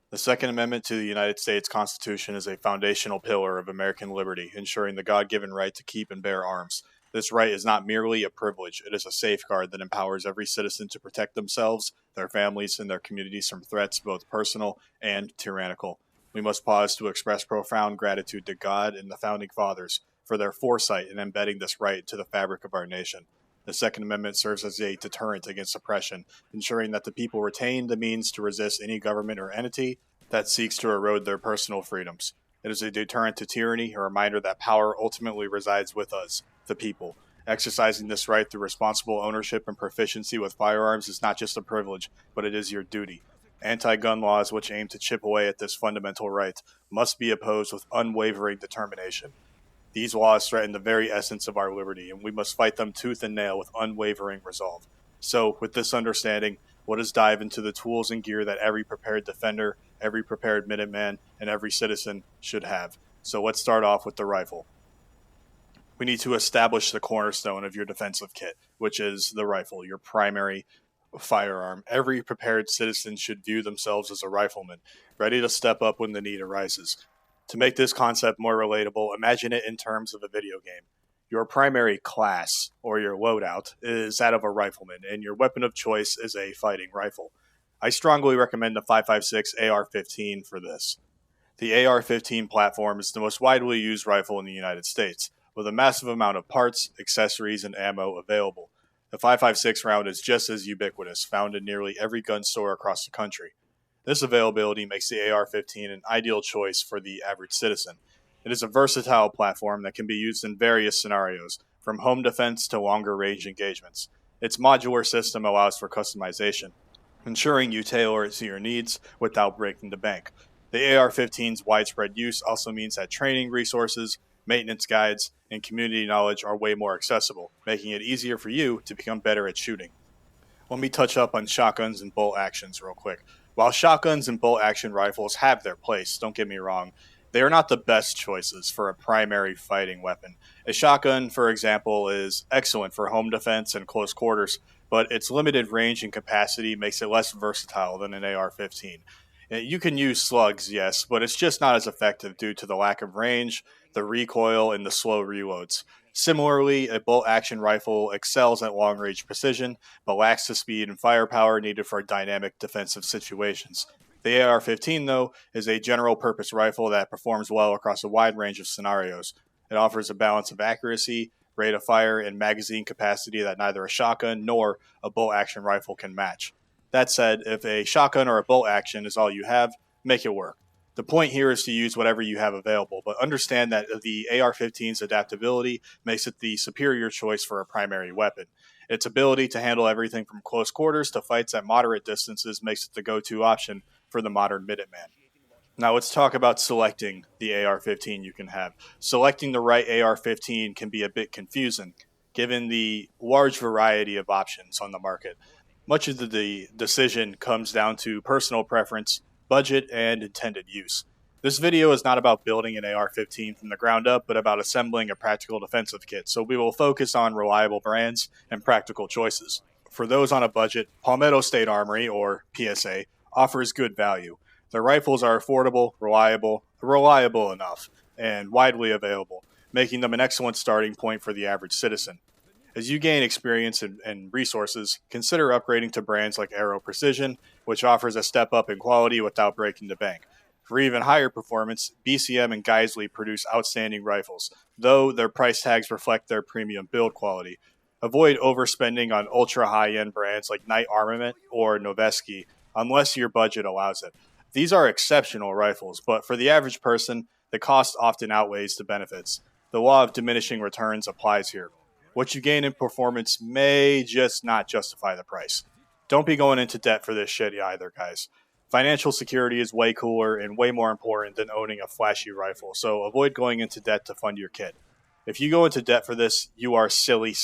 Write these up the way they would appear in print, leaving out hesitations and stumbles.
The Second Amendment to the United States Constitution is a foundational pillar of American liberty, ensuring the God given right to keep and bear arms. This right is not merely a privilege, it is a safeguard that empowers every citizen to protect themselves, their families, and their communities from threats, both personal and tyrannical. We must pause to express profound gratitude to God and the Founding Fathers for their foresight in embedding this right into the fabric of our nation. The Second Amendment serves as a deterrent against oppression, ensuring that the people retain the means to resist any government or entity that seeks to erode their personal freedoms. It is a deterrent to tyranny, a reminder that power ultimately resides with us, the people. Exercising this right through responsible ownership and proficiency with firearms is not just a privilege, but it is your duty. Anti-gun laws which aim to chip away at this fundamental right must be opposed with unwavering determination. These laws threaten the very essence of our liberty, and we must fight them tooth and nail with unwavering resolve. So, with this understanding, let us dive into the tools and gear that every prepared defender, every prepared Minuteman, and every citizen should have. So let's start off with the rifle. We need to establish the cornerstone of your defensive kit, which is the rifle, your primary firearm. Every prepared citizen should view themselves as a rifleman, ready to step up when the need arises. To make this concept more relatable, imagine it in terms of a video game. Your primary class, or your loadout, is that of a rifleman, and your weapon of choice is a fighting rifle. I strongly recommend the 5.56 AR-15 for this. The AR-15 platform is the most widely used rifle in the United States, with a massive amount of parts, accessories, and ammo available. The 5.56 round is just as ubiquitous, found in nearly every gun store across the country. This availability makes the AR-15 an ideal choice for the average citizen. It is a versatile platform that can be used in various scenarios, from home defense to longer range engagements. Its modular system allows for customization, ensuring you tailor it to your needs without breaking the bank. The AR-15's widespread use also means that training resources, maintenance guides, and community knowledge are way more accessible, making it easier for you to become better at shooting. Let me touch up on shotguns and bolt actions real quick. While shotguns and bolt action rifles have their place, don't get me wrong, they are not the best choices for a primary fighting weapon. A shotgun, for example, is excellent for home defense and close quarters, but its limited range and capacity makes it less versatile than an AR-15. You can use slugs, yes, but it's just not as effective due to the lack of range, the recoil, and the slow reloads. Similarly, a bolt-action rifle excels at long-range precision, but lacks the speed and firepower needed for dynamic defensive situations. The AR-15, though, is a general-purpose rifle that performs well across a wide range of scenarios. It offers a balance of accuracy, rate of fire, and magazine capacity that neither a shotgun nor a bolt-action rifle can match. That said, if a shotgun or a bolt action is all you have, make it work. The point here is to use whatever you have available, but understand that the AR-15's adaptability makes it the superior choice for a primary weapon. Its ability to handle everything from close quarters to fights at moderate distances makes it the go-to option for the modern Minuteman. Now let's talk about selecting the AR-15 you can have. Selecting the right AR-15 can be a bit confusing, given the large variety of options on the market. Much of the decision comes down to personal preference, budget, and intended use. This video is not about building an AR-15 from the ground up, but about assembling a practical defensive kit, so we will focus on reliable brands and practical choices. For those on a budget, Palmetto State Armory, or PSA, offers good value. Their rifles are affordable, reliable enough, and widely available, making them an excellent starting point for the average citizen. As you gain experience and resources, consider upgrading to brands like Aero Precision, which offers a step up in quality without breaking the bank. For even higher performance, BCM and Geisley produce outstanding rifles, though their price tags reflect their premium build quality. Avoid overspending on ultra high-end brands like Knight Armament or Noveski, unless your budget allows it. These are exceptional rifles, but for the average person, the cost often outweighs the benefits. The law of diminishing returns applies here. What you gain in performance may just not justify the price. Don't be going into debt for this shit either, guys. Financial security is way cooler and way more important than owning a flashy rifle, so avoid going into debt to fund your kit. If you go into debt for this, you are silly.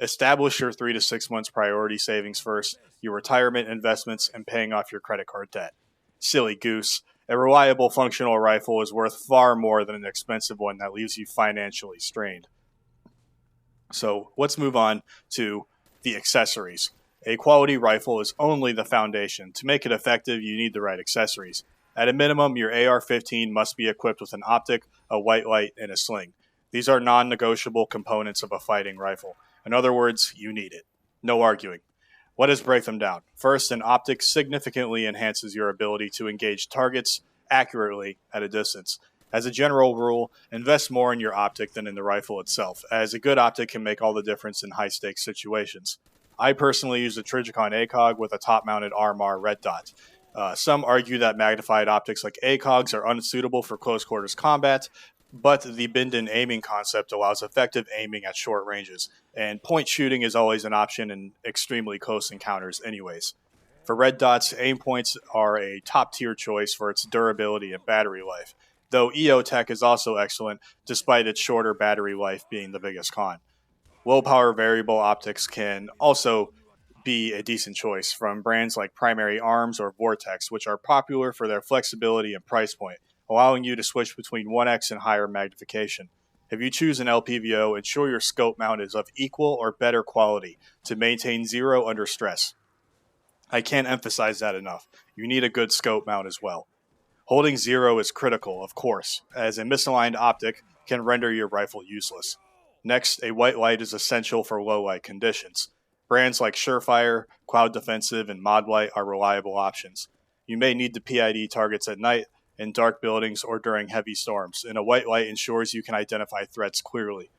Establish your 3 to 6 months priority savings first, your retirement investments, and paying off your credit card debt. Silly goose. A reliable functional rifle is worth far more than an expensive one that leaves you financially strained. So let's move on to the accessories. A quality rifle is only the foundation. To make it effective, you need the right accessories. At a minimum, your AR-15 must be equipped with an optic, a white light, and a sling. These are non-negotiable components of a fighting rifle. In other words, you need it. No arguing. What does break them down? First, an optic significantly enhances your ability to engage targets accurately at a distance. As a general rule, invest more in your optic than in the rifle itself, as a good optic can make all the difference in high-stakes situations. I personally use a Trijicon ACOG with a top-mounted RMR red dot. Some argue that magnified optics like ACOGs are unsuitable for close-quarters combat, but the bend-in aiming concept allows effective aiming at short ranges, and point shooting is always an option in extremely close encounters anyways. For red dots, aim points are a top-tier choice for its durability and battery life, though EOTech is also excellent despite its shorter battery life being the biggest con. Low-power variable optics can also be a decent choice from brands like Primary Arms or Vortex, which are popular for their flexibility and price point, allowing you to switch between 1x and higher magnification. If you choose an LPVO, ensure your scope mount is of equal or better quality to maintain zero under stress. I can't emphasize that enough. You need a good scope mount as well. Holding zero is critical, of course, as a misaligned optic can render your rifle useless. Next, a white light is essential for low light conditions. Brands like Surefire, Cloud Defensive, and Modlight are reliable options. You may need to PID targets at night, in dark buildings, or during heavy storms, and a white light ensures you can identify threats clearly.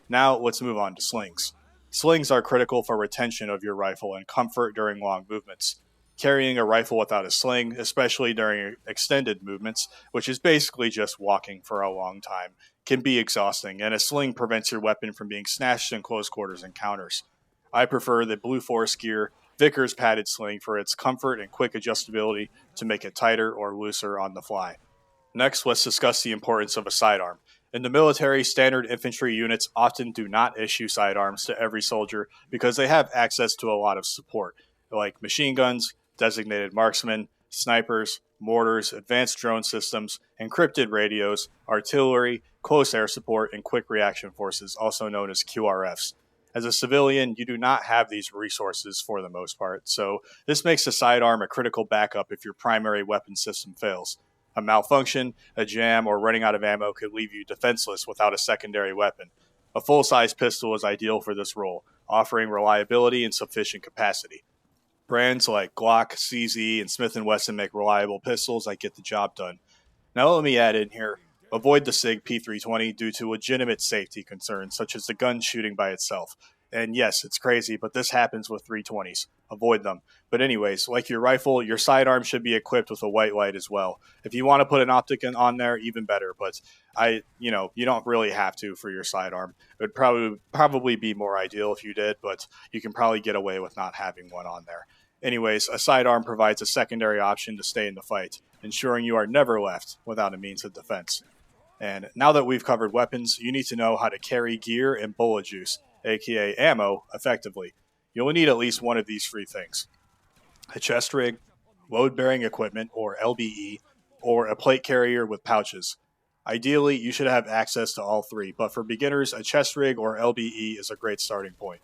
Now, let's move on to slings. Slings are critical for retention of your rifle and comfort during long movements. Carrying a rifle without a sling, especially during extended movements, which is basically just walking for a long time, can be exhausting, and a sling prevents your weapon from being snatched in close quarters encounters. I prefer the Blue Force Gear Vickers padded sling for its comfort and quick adjustability to make it tighter or looser on the fly. Next, let's discuss the importance of a sidearm. In the military, standard infantry units often do not issue sidearms to every soldier because they have access to a lot of support, like machine guns, designated marksmen, snipers, mortars, advanced drone systems, encrypted radios, artillery, close air support, and quick reaction forces, also known as QRFs. As a civilian, you do not have these resources for the most part, so this makes a sidearm a critical backup if your primary weapon system fails. A malfunction, a jam, or running out of ammo could leave you defenseless without a secondary weapon. A full-size pistol is ideal for this role, offering reliability and sufficient capacity. Brands like Glock, CZ, and Smith & Wesson make reliable pistols that get the job done. Now let me add in here, avoid the SIG P320 due to legitimate safety concerns, such as the gun shooting by itself. And yes, it's crazy, but this happens with 320s. Avoid them. But anyways, like your rifle, your sidearm should be equipped with a white light as well. If you want to put an optic on there, even better. But you don't really have to for your sidearm. It would probably be more ideal if you did, but you can probably get away with not having one on there. Anyways, a sidearm provides a secondary option to stay in the fight, ensuring you are never left without a means of defense. And now that we've covered weapons, you need to know how to carry gear and bullet juice, aka ammo, effectively. You'll need at least one of these three things: a chest rig, load-bearing equipment, or LBE, or a plate carrier with pouches. Ideally, you should have access to all three, but for beginners, a chest rig or LBE is a great starting point.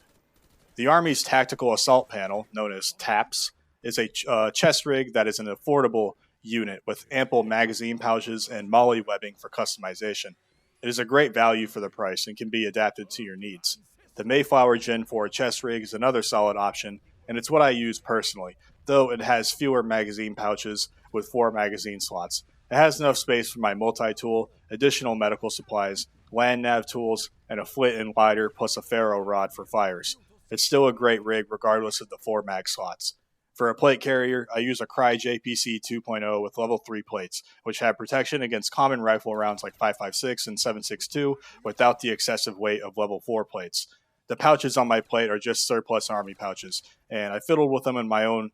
The Army's Tactical Assault Panel, known as TAPS, is a chest rig that is an affordable unit with ample magazine pouches and MOLLE webbing for customization. It is a great value for the price and can be adapted to your needs. The Mayflower Gen 4 chest rig is another solid option, and it's what I use personally, though it has fewer magazine pouches with 4 magazine slots. It has enough space for my multi-tool, additional medical supplies, land nav tools, and a flint and lighter plus a ferro rod for fires. It's still a great rig regardless of the 4 mag slots. For a plate carrier, I use a Cry JPC 2.0 with level 3 plates, which have protection against common rifle rounds like 5.56 and 7.62 without the excessive weight of level 4 plates. The pouches on my plate are just surplus Army pouches, and I fiddled with them in my own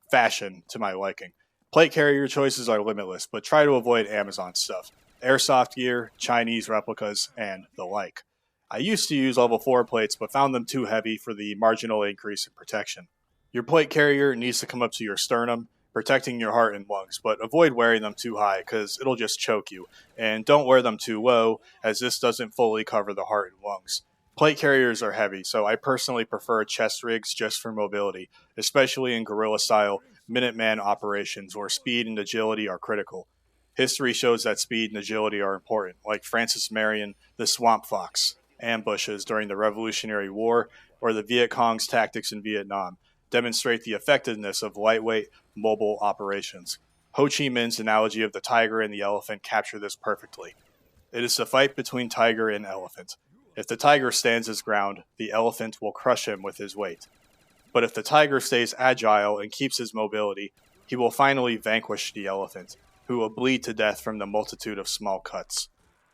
fashion to my liking. Plate carrier choices are limitless, but try to avoid Amazon stuff. Airsoft gear, Chinese replicas, and the like. I used to use level 4 plates, but found them too heavy for the marginal increase in protection. Your plate carrier needs to come up to your sternum, protecting your heart and lungs, but avoid wearing them too high because it'll just choke you. And don't wear them too low, as this doesn't fully cover the heart and lungs. Plate carriers are heavy, so I personally prefer chest rigs just for mobility, especially in guerrilla style, Minuteman operations where speed and agility are critical. History shows that speed and agility are important, like Francis Marion, the Swamp Fox, ambushes during the Revolutionary War, or the Viet Cong's tactics in Vietnam, demonstrate the effectiveness of lightweight, mobile operations. Ho Chi Minh's analogy of the tiger and the elephant capture this perfectly. It is the fight between tiger and elephant. If the tiger stands his ground, the elephant will crush him with his weight. But if the tiger stays agile and keeps his mobility, he will finally vanquish the elephant, who will bleed to death from the multitude of small cuts.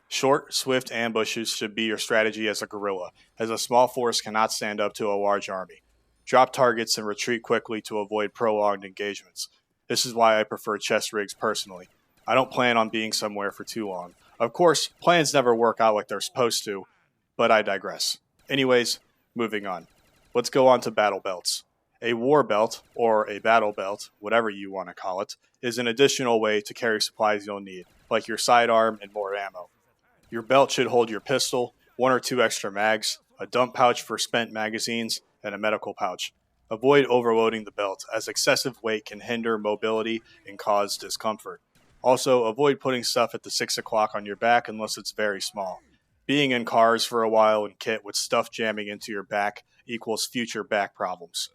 Short, swift ambushes should be your strategy as a guerrilla, as a small force cannot stand up to a large army. Drop targets and retreat quickly to avoid prolonged engagements. This is why I prefer chest rigs personally. I don't plan on being somewhere for too long. Of course, plans never work out like they're supposed to, but I digress. Anyways, moving on. Let's go on to battle belts. A war belt, or a battle belt, whatever you want to call it, is an additional way to carry supplies you'll need, like your sidearm and more ammo. Your belt should hold your pistol, 1 or 2 extra mags, a dump pouch for spent magazines, and a medical pouch. Avoid overloading the belt, as excessive weight can hinder mobility and cause discomfort. Also, avoid putting stuff at the 6 o'clock on your back unless it's very small. Being in cars for a while in kit with stuff jamming into your back equals future back problems.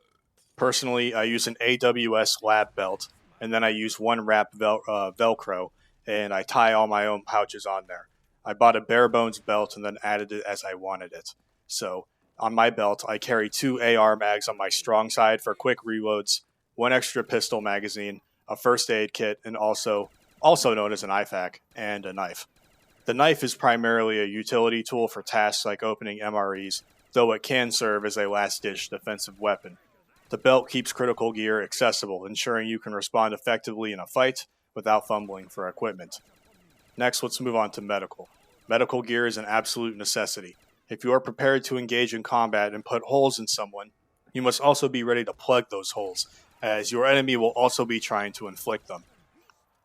Personally, I use an AWS lab belt, and then I use one wrap Velcro, and I tie all my own pouches on there. I bought a bare bones belt and then added it as I wanted it. So, on my belt, I carry 2 AR mags on my strong side for quick reloads, 1 extra pistol magazine, a first aid kit, and also known as an IFAK, and a knife. The knife is primarily a utility tool for tasks like opening MREs, though it can serve as a last-ditch defensive weapon. The belt keeps critical gear accessible, ensuring you can respond effectively in a fight without fumbling for equipment. Next, let's move on to medical. Medical gear is an absolute necessity. If you are prepared to engage in combat and put holes in someone, you must also be ready to plug those holes, as your enemy will also be trying to inflict them.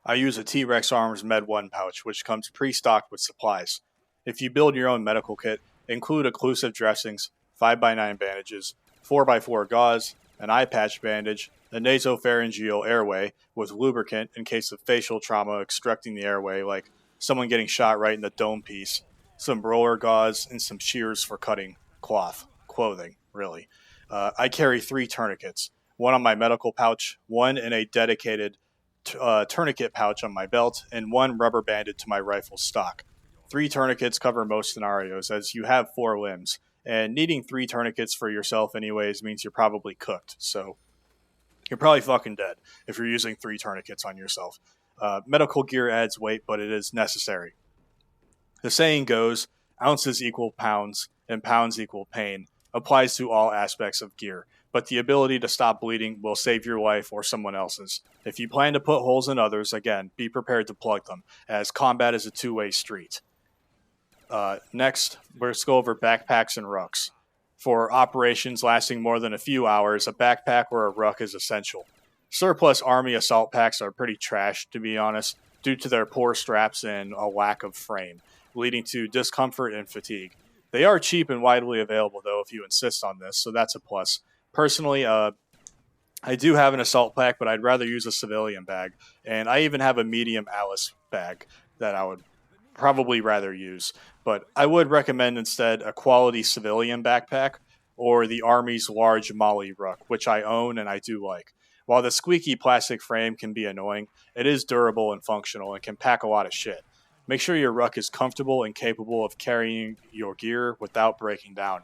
I use a T-Rex Arms Med 1 pouch, which comes pre-stocked with supplies. If you build your own medical kit, include occlusive dressings, 5x9 bandages, 4x4 gauze, an eye patch bandage, a nasopharyngeal airway with lubricant in case of facial trauma obstructing the airway, like someone getting shot right in the dome piece, some roller gauze, and some shears for cutting clothing, really. I carry 3 tourniquets, 1 on my medical pouch, 1 in a dedicated tourniquet pouch on my belt, and 1 rubber banded to my rifle stock. 3 tourniquets cover most scenarios, as you have 4 limbs, and needing 3 tourniquets for yourself anyways means you're probably cooked, so you're probably fucking dead if you're using 3 tourniquets on yourself. Medical gear adds weight, but it is necessary. The saying goes, ounces equal pounds, and pounds equal pain, applies to all aspects of gear, but the ability to stop bleeding will save your life or someone else's. If you plan to put holes in others, again, be prepared to plug them, as combat is a two-way street. Next, let's go over backpacks and rucks. For operations lasting more than a few hours, a backpack or a ruck is essential. Surplus Army assault packs are pretty trash, to be honest, due to their poor straps and a lack of frame, leading to discomfort and fatigue. They are cheap and widely available, though, if you insist on this, so that's a plus. Personally, I do have an assault pack, but I'd rather use a civilian bag, and I even have a medium Alice bag that I would probably rather use. But I would recommend instead a quality civilian backpack or the Army's large Molly ruck, which I own and I do like. While the squeaky plastic frame can be annoying, it is durable and functional and can pack a lot of shit. Make sure your ruck is comfortable and capable of carrying your gear without breaking down.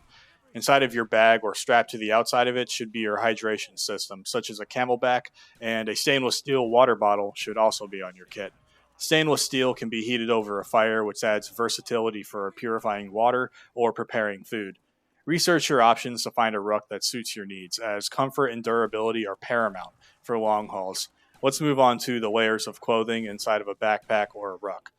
Inside of your bag or strapped to the outside of it should be your hydration system, such as a Camelback, and a stainless steel water bottle should also be on your kit. Stainless steel can be heated over a fire, which adds versatility for purifying water or preparing food. Research your options to find a ruck that suits your needs, as comfort and durability are paramount for long hauls. Let's move on to the layers of clothing inside of a backpack or a ruck.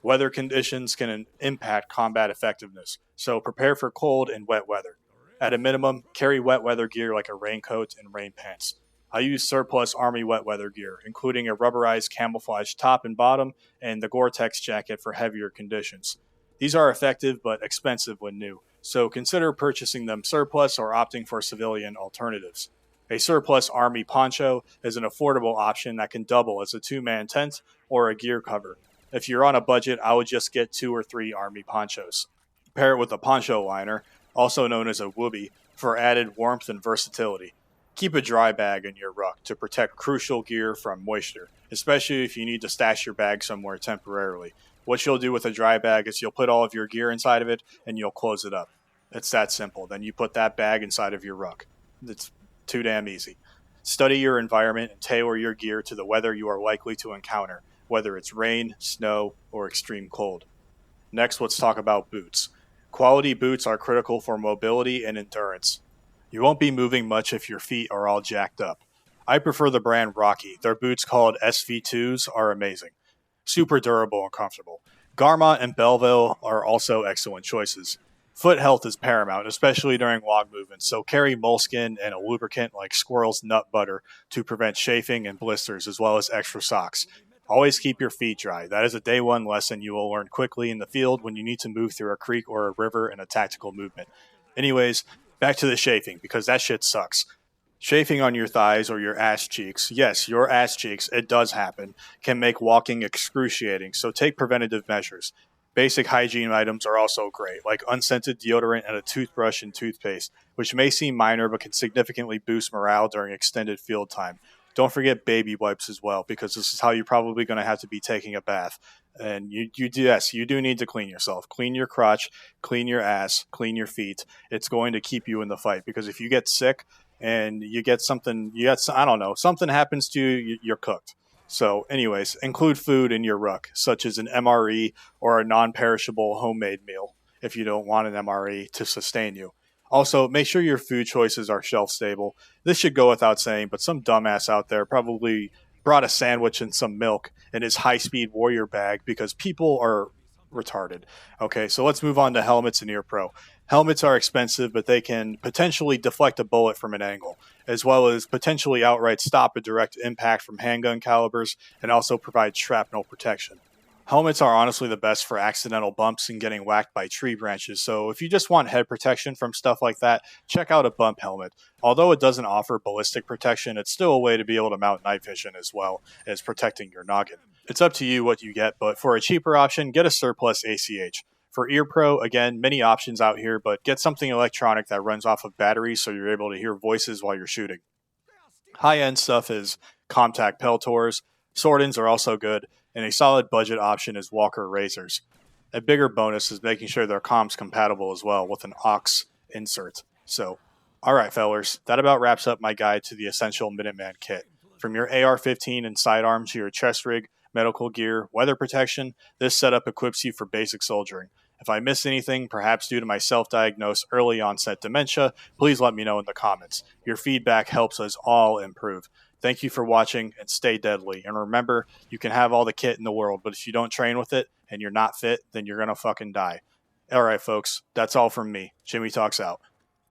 Weather conditions can impact combat effectiveness, so prepare for cold and wet weather. At a minimum, carry wet weather gear like a raincoat and rain pants. I use surplus Army wet weather gear, including a rubberized camouflage top and bottom and the Gore-Tex jacket for heavier conditions. These are effective but expensive when new, so consider purchasing them surplus or opting for civilian alternatives. A surplus army poncho is an affordable option that can double as a two-man tent or a gear cover. If you're on a budget, I would just get 2 or 3 army ponchos. Pair it with a poncho liner, also known as a whoopee, for added warmth and versatility. Keep a dry bag in your ruck to protect crucial gear from moisture, especially if you need to stash your bag somewhere temporarily. What you'll do with a dry bag is you'll put all of your gear inside of it and you'll close it up. It's that simple. Then you put that bag inside of your ruck. It's too damn easy. Study your environment and tailor your gear to the weather you are likely to encounter, whether it's rain, snow, or extreme cold. Next, let's talk about boots. Quality boots are critical for mobility and endurance. You won't be moving much if your feet are all jacked up. I prefer the brand Rocky. Their boots called SV2s are amazing. Super durable and comfortable. Garmont and Belleville are also excellent choices. Foot health is paramount, especially during long movements, so carry moleskin and a lubricant like squirrel's nut butter to prevent chafing and blisters, as well as extra socks. Always keep your feet dry. That is a day one lesson you will learn quickly in the field when you need to move through a creek or a river in a tactical movement. Anyways, back to the chafing, because that shit sucks. Chafing on your thighs or your ass cheeks, yes, your ass cheeks, it does happen, can make walking excruciating, so take preventative measures. Basic hygiene items are also great, like unscented deodorant and a toothbrush and toothpaste, which may seem minor but can significantly boost morale during extended field time. Don't forget baby wipes as well, because this is how you're probably going to have to be taking a bath. And you do need to clean yourself. Clean your crotch, clean your ass, clean your feet. It's going to keep you in the fight, because if you get sick and I don't know, something happens to you, you're cooked. So anyways, include food in your ruck, such as an MRE or a non-perishable homemade meal if you don't want an MRE to sustain you. Also, make sure your food choices are shelf stable. This should go without saying, but some dumbass out there probably brought a sandwich and some milk in his high-speed warrior bag because people are retarded. Okay, so let's move on to helmets and ear pro. Helmets are expensive, but they can potentially deflect a bullet from an angle, as well as potentially outright stop a direct impact from handgun calibers and also provide shrapnel protection. Helmets are honestly the best for accidental bumps and getting whacked by tree branches, so if you just want head protection from stuff like that, check out a bump helmet. Although it doesn't offer ballistic protection, it's still a way to be able to mount night vision as well as protecting your noggin. It's up to you what you get, but for a cheaper option, get a surplus ACH. For Ear Pro, again, many options out here, but get something electronic that runs off of batteries so you're able to hear voices while you're shooting. High-end stuff is Comtac Peltors, Swordens are also good, and a solid budget option is Walker Razors. A bigger bonus is making sure their comms compatible as well with an aux insert. So, alright fellers, that about wraps up my guide to the essential Minuteman kit. From your AR-15 and sidearms to your chest rig, medical gear, weather protection, this setup equips you for basic soldiering. If I missed anything, perhaps due to my self-diagnosed early onset dementia, please let me know in the comments. Your feedback helps us all improve. Thank you for watching, and stay deadly. And remember, you can have all the kit in the world, but if you don't train with it and you're not fit, then you're going to fucking die. All right, folks, that's all from me. Jimmy Talks out.